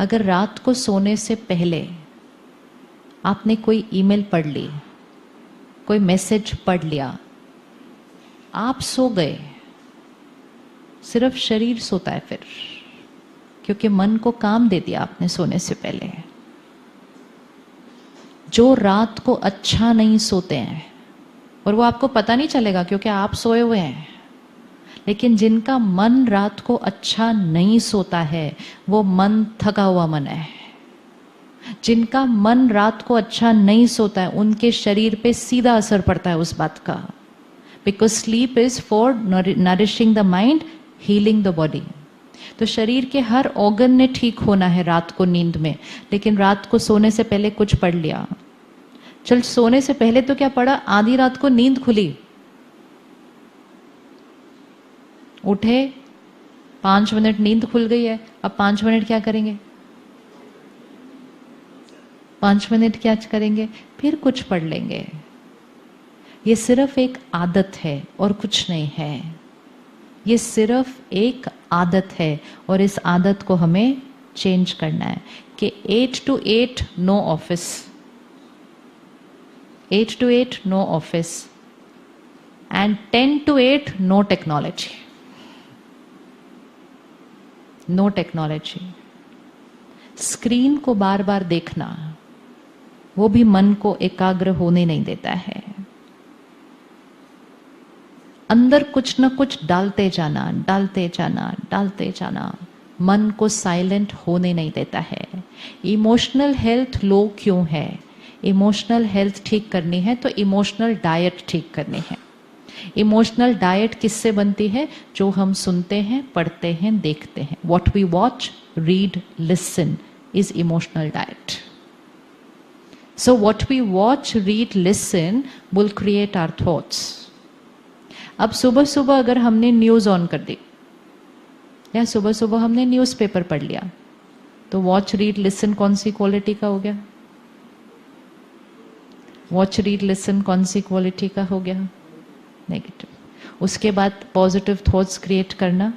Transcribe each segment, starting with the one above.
अगर रात को सोने से पहले आपने कोई ईमेल पढ़ ली, कोई मैसेज पढ़ लिया, आप सो गए, सिर्फ शरीर सोता है फिर, क्योंकि मन को काम दे दिया आपने सोने से पहले। जो रात को अच्छा नहीं सोते हैं, और वो आपको पता नहीं चलेगा क्योंकि आप सोए हुए हैं, लेकिन जिनका मन रात को अच्छा नहीं सोता है वो मन थका हुआ मन है। जिनका मन रात को अच्छा नहीं सोता है उनके शरीर पे सीधा असर पड़ता है उस बात का, because sleep is for nourishing the mind, healing the body. तो शरीर के हर ऑर्गन ने ठीक होना है रात को नींद में, लेकिन रात को सोने से पहले कुछ पढ़ लिया। चल सोने से पहले तो क्या पढ़ा, आधी रात को नींद खुली, उठे 5 मिनट नींद खुल गई है, अब 5 मिनट क्या करेंगे, 5 मिनट क्या करेंगे, फिर कुछ पढ़ लेंगे। ये सिर्फ एक आदत है और कुछ नहीं है। ये सिर्फ एक आदत है और इस आदत को हमें चेंज करना है कि 8 to 8 no office, 8 to 8 no office and 10 to 8 no technology. No technology. Screen को बार बार देखना वो भी मन को एकाग्र होने नहीं देता है। अंदर कुछ ना कुछ डालते जाना, डालते जाना, डालते जाना मन को साइलेंट होने नहीं देता है। इमोशनल हेल्थ लो क्यों है? इमोशनल हेल्थ ठीक करनी है तो इमोशनल डाइट ठीक करनी है। इमोशनल डाइट किससे बनती है? जो हम सुनते हैं, पढ़ते हैं, देखते हैं। What we watch, read, listen is emotional diet. So what we watch, read, listen will create our thoughts. अब सुबह सुबह अगर हमने न्यूज ऑन कर दी या सुबह सुबह हमने न्यूज़पेपर पढ़ लिया, तो वॉच, रीड, लिसन कौन सी क्वालिटी का हो गया? वॉच, रीड, लिसन कौन सी क्वालिटी का हो गया? नेगेटिव। उसके बाद पॉजिटिव थॉट्स क्रिएट करना।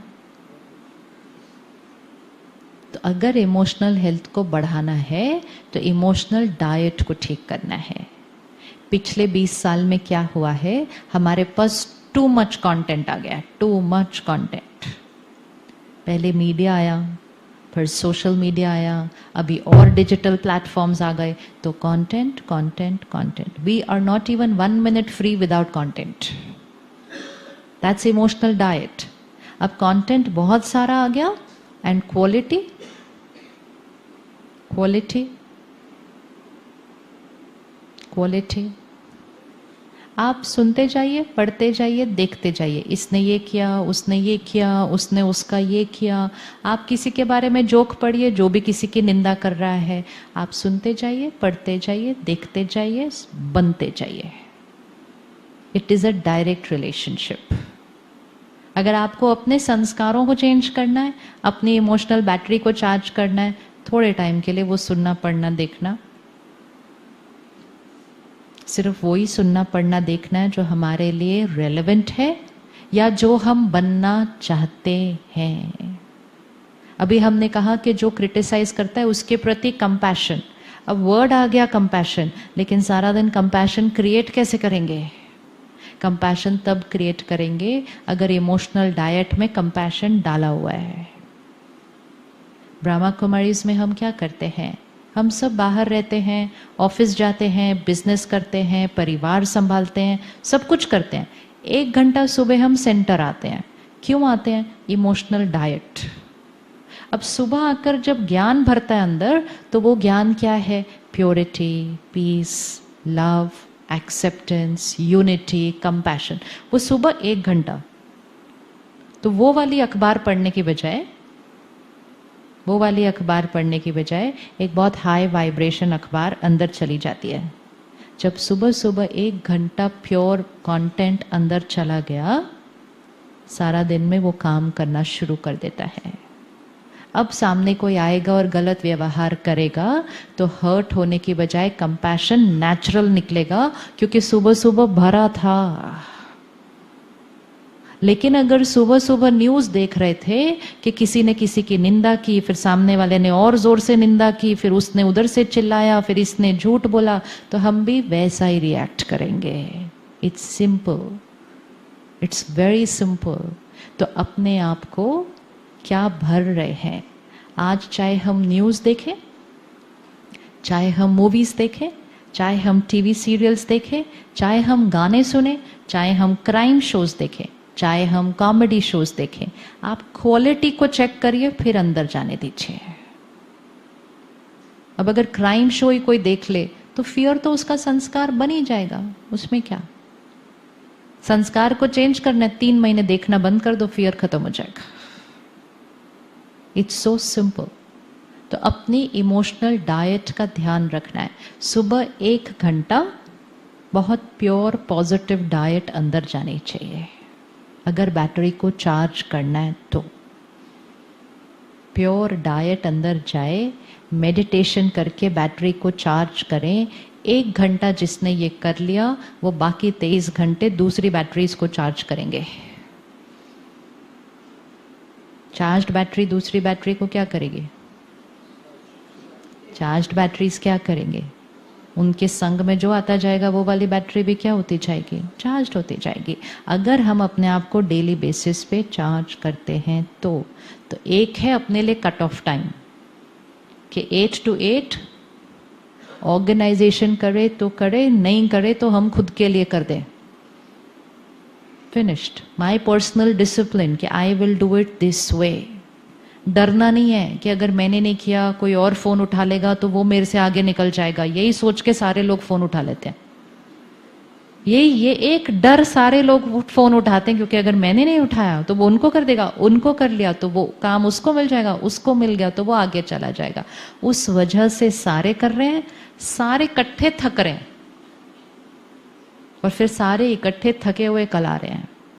तो अगर इमोशनल हेल्थ को बढ़ाना है तो इमोशनल डाइट को ठीक करना है। पिछले 20 साल में क्या हुआ है, हमारे पास टू मच कंटेंट आ गया, टू मच कंटेंट। पहले मीडिया आया, फिर सोशल मीडिया आया, अभी और डिजिटल प्लेटफॉर्म्स आ गए, तो content content content. We are not even 1 minute free without content. That's emotional diet. अब कंटेंट बहुत सारा आ गया एंड क्वालिटी, क्वालिटी, क्वालिटी। आप सुनते जाइए, पढ़ते जाइए, देखते जाइए, इसने ये किया, उसने ये किया, उसने उसका ये किया। आप किसी के बारे में जोक पढ़िए जो भी किसी की निंदा कर रहा है। आप सुनते जाइए, पढ़ते जाइए, देखते जाइए, बनते जाइए। It is a direct relationship. अगर आपको अपने संस्कारों को चेंज करना है, अपनी इमोशनल बैटरी को चार्ज करना है, थोड़े टाइम के लिए वो सुनना, पढ़ना, देखना, सिर्फ वही सुनना, पढ़ना, देखना है जो हमारे लिए रेलेवेंट है या जो हम बनना चाहते हैं। अभी हमने कहा कि जो क्रिटिसाइज करता है उसके प्रति कंपैशन। अब वर्ड आ गया कंपैशन, लेकिन सारा दिन कंपैशन क्रिएट कैसे करेंगे? कंपैशन तब क्रिएट करेंगे अगर इमोशनल डाइट में कंपैशन डाला हुआ है। ब्रह्मा कुमारीज में हम क्या करते हैं? हम सब बाहर रहते हैं, ऑफिस जाते हैं, बिजनेस करते हैं, परिवार संभालते हैं, सब कुछ करते हैं। 1 घंटा सुबह हम सेंटर आते हैं। क्यों आते हैं? Emotional diet. अब सुबह आकर जब ज्ञान भरता है अंदर, तो वो ज्ञान क्या है? Purity, peace, love, acceptance, unity, compassion. वो सुबह 1 घंटा। तो वो वाली अखबार पढ़ने की बजाय, वो वाली अखबार पढ़ने की बजाय एक बहुत हाई वाइब्रेशन अखबार अंदर चली जाती है। जब सुबह सुबह 1 घंटा प्योर कंटेंट अंदर चला गया, सारा दिन में वो काम करना शुरू कर देता है। अब सामने कोई आएगा और गलत व्यवहार करेगा तो हर्ट होने की बजाय कंपैशन नेचुरल निकलेगा, क्योंकि सुबह सुबह भरा था। लेकिन अगर सुबह सुबह न्यूज़ देख रहे थे कि किसी ने किसी की निंदा की, फिर सामने वाले ने और जोर से निंदा की, फिर उसने उधर से चिल्लाया, फिर इसने झूठ बोला, तो हम भी वैसा ही रिएक्ट करेंगे। It's simple, it's very simple. तो अपने आप को क्या भर रहे हैं? आज चाहे हम न्यूज़ देखें, चाहे हम मूवीज़ देखें, चाहे हम टीवी सीरियल्स देखें, चाहे हम गाने सुने, चाहे हम क्राइम शोज देखें, चाहे हम कॉमेडी शोज देखें, आप क्वालिटी को चेक करिए, फिर अंदर जाने दीजिए। अब अगर क्राइम शो ही कोई देख ले तो फियर तो उसका संस्कार बन ही जाएगा, उसमें क्या? संस्कार को चेंज करना है, 3 महीने देखना बंद कर दो, फियर खत्म हो जाएगा। It's so simple. तो अपनी इमोशनल डाइट का ध्यान रखना है। सुबह 1 घंटा बहुत प्योर पॉजिटिव डाइट अंदर जानी चाहिए, अगर बैटरी को चार्ज करना है तो। प्योर डाइट अंदर जाए, मेडिटेशन करके बैटरी को चार्ज करें। 1 घंटा जिसने ये कर लिया, वो बाकी 23 घंटे दूसरी बैटरीज को चार्ज करेंगे। चार्ज्ड बैटरी दूसरी बैटरी को क्या करेगी? चार्ज्ड बैटरीज क्या करेंगे? उनके संग में जो आता जाएगा वो वाली बैटरी भी क्या होती जाएगी? चार्ज होती जाएगी। अगर हम अपने आप को डेली बेसिस पे चार्ज करते हैं तो एक है अपने लिए कट ऑफ टाइम कि 8 to 8 ऑर्गेनाइजेशन करे तो करे, नहीं करे तो हम खुद के लिए कर दें। फिनिश्ड। माई पर्सनल डिसिप्लिन कि I will do it this way. डरना नहीं है कि अगर मैंने नहीं किया कोई और फोन उठा लेगा तो वो मेरे से आगे निकल जाएगा, यही सोच के सारे लोग फोन उठा लेते हैं। ये एक डर सारे लोग फोन उठाते हैं, क्योंकि अगर मैंने नहीं उठाया तो वो उनको कर देगा, उनको कर लिया तो वो काम उसको मिल जाएगा, उसको मिल गया तो वो आगे चला जाएगा। उस वजह से सारे कर रहे हैं, सारे इकट्ठे थक रहे हैं और फिर सारे इकट्ठे थके हुए कल आ रहे हैं।